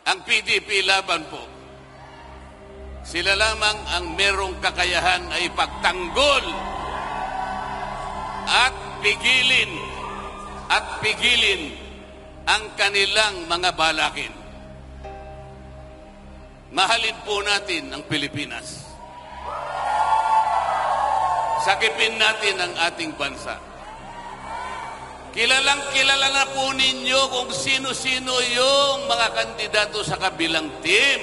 ang PDP laban po. Sila lamang ang merong kakayahan ay pagtanggol at pigilin ang kanilang mga balakin. Mahalin po natin ang Pilipinas. Sakipin natin ang ating bansa. Kilala na po ninyo kung sino-sino yung mga kandidato sa kabilang team.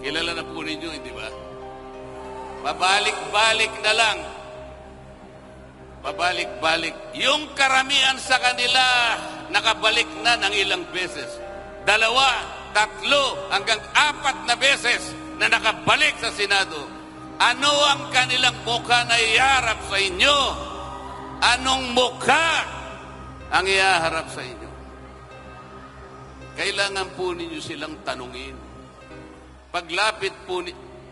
Kilala na po ninyo, hindi ba? Pabalik-balik na lang. Pabalik-balik. Yung karamihan sa kanila, nakabalik na ng ilang beses. 2, 3, hanggang 4 na beses na nakabalik sa Senado. Ano ang kanilang mukha na iharap sa inyo? Anong mukha ang iharap sa inyo? Kailangan po ninyo silang tanungin. Paglapit po,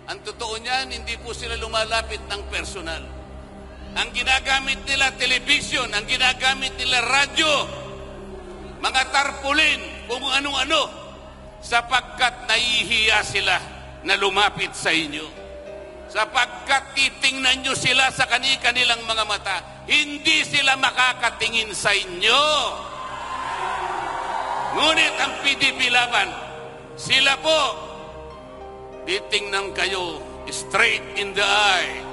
ang totoo niyan, hindi po sila lumalapit ng personal. Ang ginagamit nila television, ang ginagamit nila radyo, mga tarpaulin, kung ano-ano, sapagkat nahihiya sila na lumapit sa inyo. Sapagkat titingnan nyo sila sa kanilang mga mata, hindi sila makakatingin sa inyo. Ngunit ang PDP laban, sila po, titingnan kayo straight in the eye.